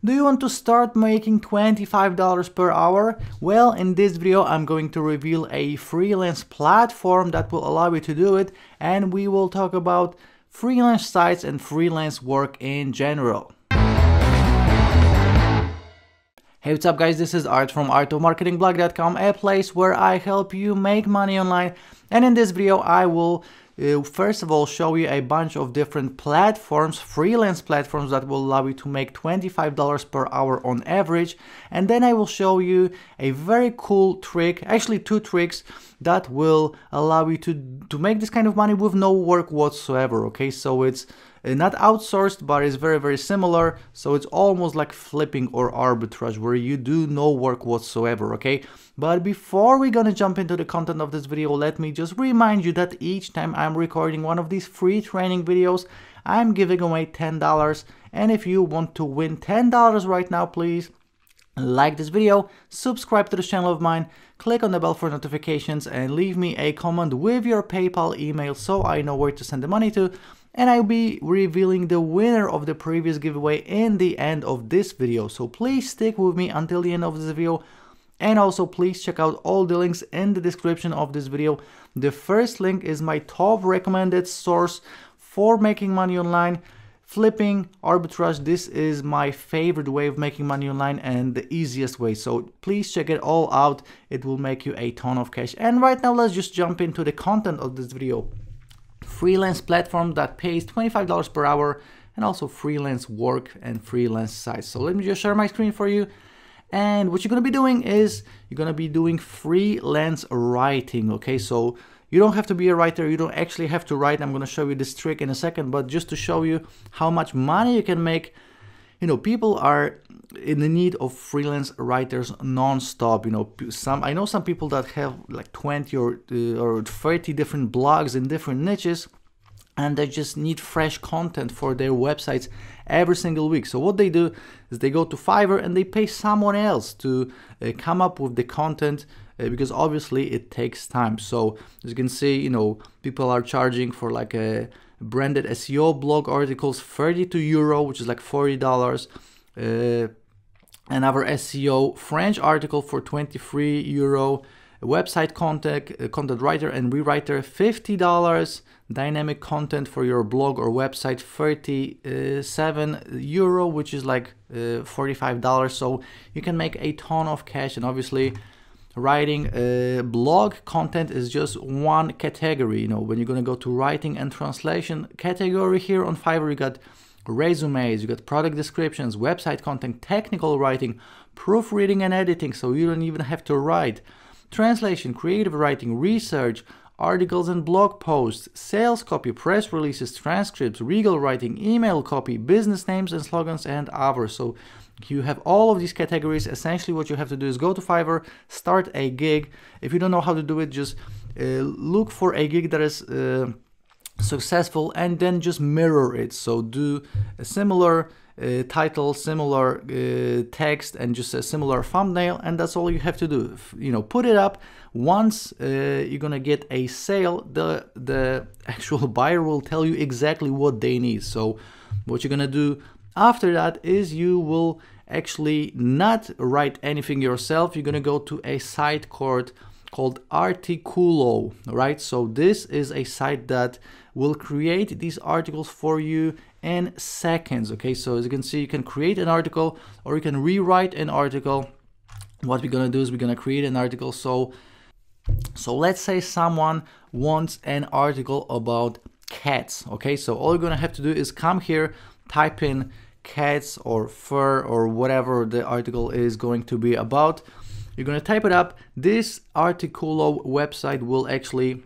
Do you want to start making $25 per hour? Well, in this video I'm going to reveal a freelance platform that will allow you to do it, and we will talk about freelance sites and freelance work in general. Hey, what's up guys, this is Art from artofmarketingblog.com, a place where I help you make money online. And in this video I will first of all show you a bunch of different platforms, freelance platforms that will allow you to make $25 per hour on average. And then I will show you a very cool trick, actually two tricks that will allow you to make this kind of money with no work whatsoever. Okay, so it's not outsourced, but it's very similar. So it's almost like flipping or arbitrage where you do no work whatsoever. Okay, but before we're gonna jump into the content of this video, let me just remind you that each time I'm recording one of these free training videos, I'm giving away $10. And if you want to win $10 right now, please like this video, subscribe to this channel of mine, click on the bell for notifications, and leave me a comment with your PayPal email so I know where to send the money to. And I'll be revealing the winner of the previous giveaway in the end of this video. So please stick with me until the end of this video. And also please check out all the links in the description of this video. The first link is my top recommended source for making money online. Flipping, arbitrage, this is my favorite way of making money online and the easiest way. So please check it all out. It will make you a ton of cash. And right now let's just jump into the content of this video. Freelance platform that pays $25 per hour, and also freelance work and freelance sites. So let me just share my screen for you. And what you're going to be doing is you're going to be doing freelance writing. Okay, so you don't have to be a writer, you don't actually have to write. I'm going to show you this trick in a second, but just to show you how much money you can make. You know, people are in the need of freelance writers non-stop. You know, I know some people that have like 20 or 30 different blogs in different niches, and they just need fresh content for their websites every single week. So what they do is they go to Fiverr and they pay someone else to come up with the content, because obviously it takes time. So as you can see, you know, people are charging for like a branded SEO blog articles 32 euro, which is like $40. Another SEO French article for 23 euro. Website content writer and rewriter $50. Dynamic content for your blog or website 37 euro, which is like $45. So you can make a ton of cash. And obviously writing blog content is just one category. You know, when you're gonna go to writing and translation category here on Fiverr, you got resumes, you got product descriptions, website content, technical writing, proofreading and editing, so you don't even have to write, translation, creative writing, research, articles and blog posts, sales copy, press releases, transcripts, legal writing, email copy, business names and slogans, and others. So you have all of these categories. Essentially what you have to do is go to Fiverr, start a gig. If you don't know how to do it, just look for a gig that is successful and then just mirror it. So do a similar title, similar text, and just a similar thumbnail, and that's all you have to do. You know, put it up. Once you're gonna get a sale, the actual buyer will tell you exactly what they need. So what you're gonna do after that is you will actually not write anything yourself. You're gonna go to a site called Articulo, right? So this is a site that will create these articles for you in seconds. Okay, so as you can see, you can create an article or you can rewrite an article. What we're gonna do is we're gonna create an article. So let's say someone wants an article about cats. Okay, so all you're gonna have to do is come here, type in cats or fur or whatever the article is going to be about. You're going to type it up. This Articulo website will actually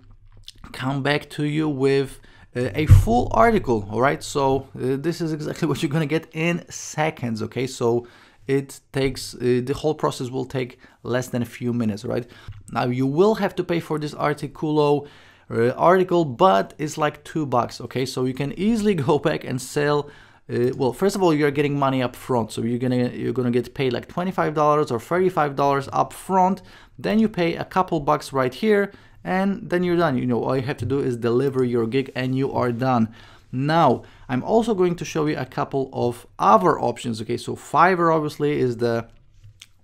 come back to you with a full article. All right, so this is exactly what you're going to get in seconds. Okay, so it takes the whole process will take less than a few minutes. Right now you will have to pay for this Articulo article, but it's like $2. Okay, so you can easily go back and sell. Well, first of all, you're getting money up front, so you're gonna get paid like $25 or $35 up front. Then you pay a couple bucks right here, and then you're done. You know, all you have to do is deliver your gig, and you are done. Now, I'm also going to show you a couple of other options. Okay, so Fiverr obviously is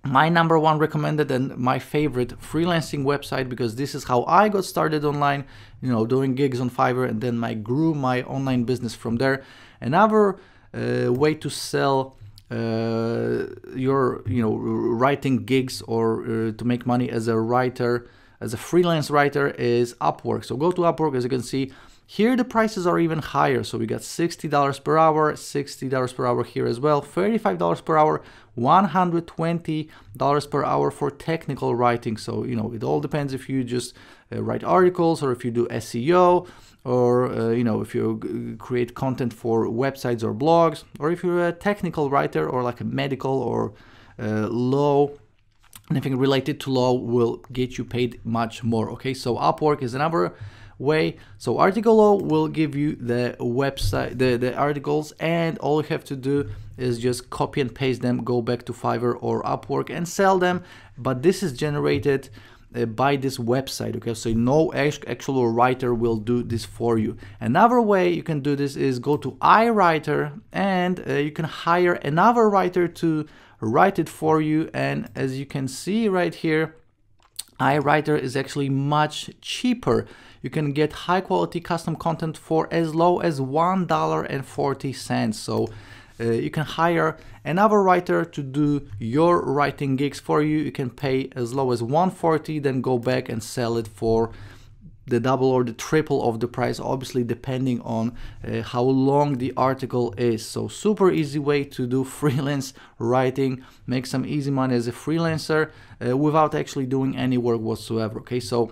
my number one recommended and my favorite freelancing website, because this is how I got started online, you know, doing gigs on Fiverr, and then I grew my online business from there. Another way to sell your, you know, writing gigs or to make money as a writer, as a freelance writer, is Upwork. So go to Upwork. As you can see here, the prices are even higher. So we got $60 per hour, $60 per hour here as well, $35 per hour, $120 per hour for technical writing. So, you know, it all depends if you just write articles, or if you do SEO, or you know, if you create content for websites or blogs, or if you're a technical writer, or like a medical or law, anything related to law will get you paid much more. Okay, so Upwork is another way. So Article Law will give you the website, the articles, and all you have to do is just copy and paste them, go back to Fiverr or Upwork and sell them. But this is generated by this website. Okay, so no actual writer will do this for you. Another way you can do this is go to iWriter, and you can hire another writer to write it for you. And as you can see right here, iWriter is actually much cheaper. You can get high quality custom content for as low as $1.40. So you can hire another writer to do your writing gigs for you. You can pay as low as $1.40, then go back and sell it for the double or the triple of the price, obviously depending on how long the article is. So super easy way to do freelance writing, make some easy money as a freelancer without actually doing any work whatsoever. Okay, so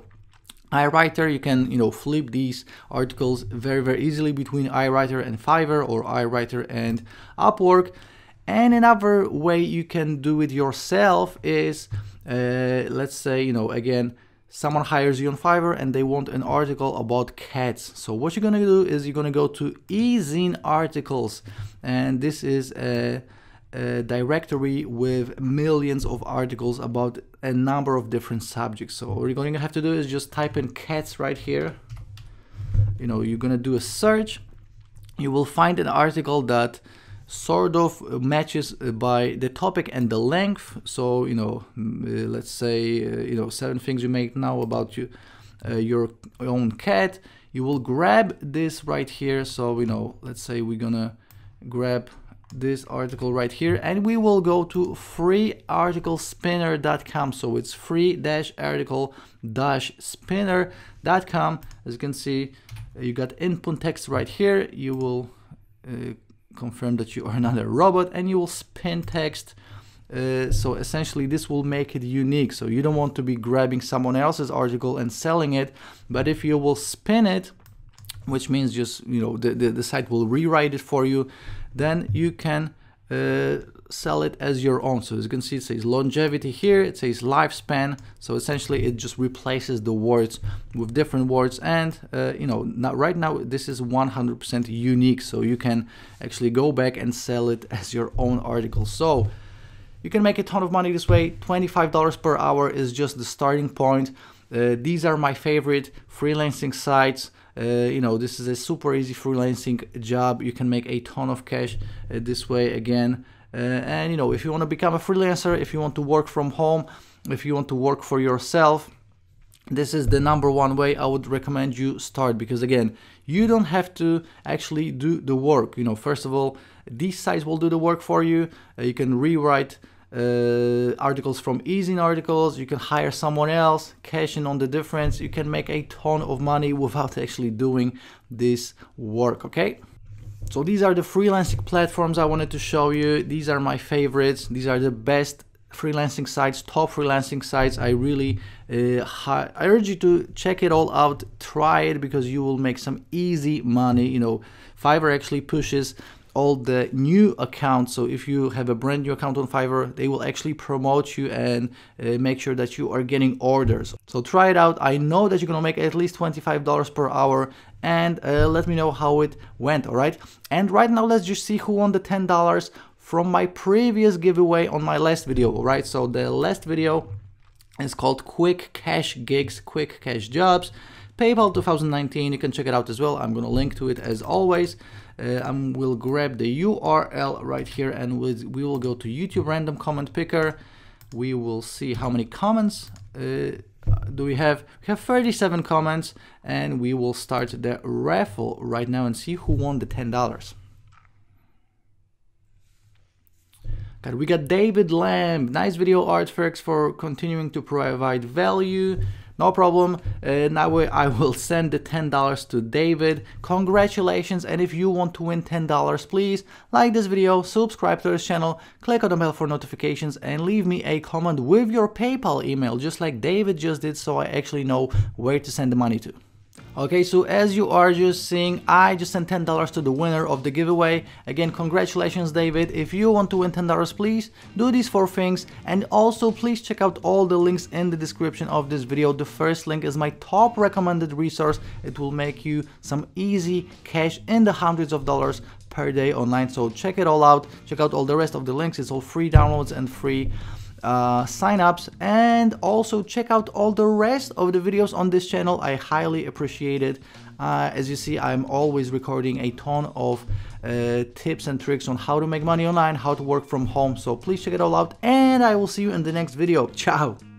iWriter, you can, you know, flip these articles very easily between iWriter and Fiverr, or iWriter and Upwork. And another way you can do it yourself is let's say, you know, again, someone hires you on Fiverr and they want an article about cats. So what you're gonna do is you're gonna go to eZine articles, and this is a directory with millions of articles about a number of different subjects. So what you're going to have to do is just type in cats right here. You know, you're going to do a search. You will find an article that sort of matches by the topic and the length. So, you know, let's say, you know, 7 things you may know about your own cat. You will grab this right here. So, you know, let's say we're gonna grab this article right here, and we will go to freearticlespinner.com. so it's free-article-spinner.com. As you can see, you got input text right here. You will confirm that you are not a robot, and you will spin text. So essentially this will make it unique. So you don't want to be grabbing someone else's article and selling it, but if you will spin it, which means just, you know, the site will rewrite it for you, then you can sell it as your own. So as you can see, it says longevity here, it says lifespan. So essentially it just replaces the words with different words, and you know, right now this is 100% unique, so you can actually go back and sell it as your own article. So you can make a ton of money this way. $25 per hour is just the starting point. These are my favorite freelancing sites. You know, this is a super easy freelancing job. You can make a ton of cash this way again. And you know, if you want to become a freelancer, if you want to work from home, if you want to work for yourself, this is the #1 way I would recommend you start, because again, you don't have to actually do the work. You know, first of all, these sites will do the work for you. You can rewrite articles from eZine articles, you can hire someone else, cash in on the difference. You can make a ton of money without actually doing this work. Okay, so these are the freelancing platforms I wanted to show you. These are my favorites. These are the best freelancing sites, top freelancing sites. I really I urge you to check it all out, try it, because you will make some easy money. You know, Fiverr actually pushes all the new accounts. So if you have a brand new account on Fiverr, they will actually promote you and make sure that you are getting orders. So try it out. I know that you're gonna make at least $25 per hour, and let me know how it went. All right, and right now let's just see who won the $10 from my previous giveaway on my last video. All right, so the last video is called Quick Cash Gigs, Quick Cash Jobs. PayPal 2019, you can check it out as well. I'm going to link to it as always. We'll grab the URL right here, and we will go to YouTube random comment picker. We will see how many comments do we have. We have 37 comments, and we will start the raffle right now and see who won the $10. We got David Lamb. Nice video art, thanks for continuing to provide value. No problem. Now I will send the $10 to David. Congratulations, and if you want to win $10, please like this video, subscribe to this channel, click on the bell for notifications, and leave me a comment with your PayPal email, just like David just did, so I actually know where to send the money to. Okay, so as you are just seeing, I just sent $10 to the winner of the giveaway. Again, congratulations, David. If you want to win $10, please do these 4 things. And also, please check out all the links in the description of this video. The first link is my top recommended resource. It will make you some easy cash in the hundreds of dollars per day online. So check it all out. Check out all the rest of the links. It's all free downloads and free sign-ups, and also check out all the rest of the videos on this channel. I highly appreciate it. As you see, I'm always recording a ton of tips and tricks on how to make money online, how to work from home. So please check it all out, and I will see you in the next video. Ciao.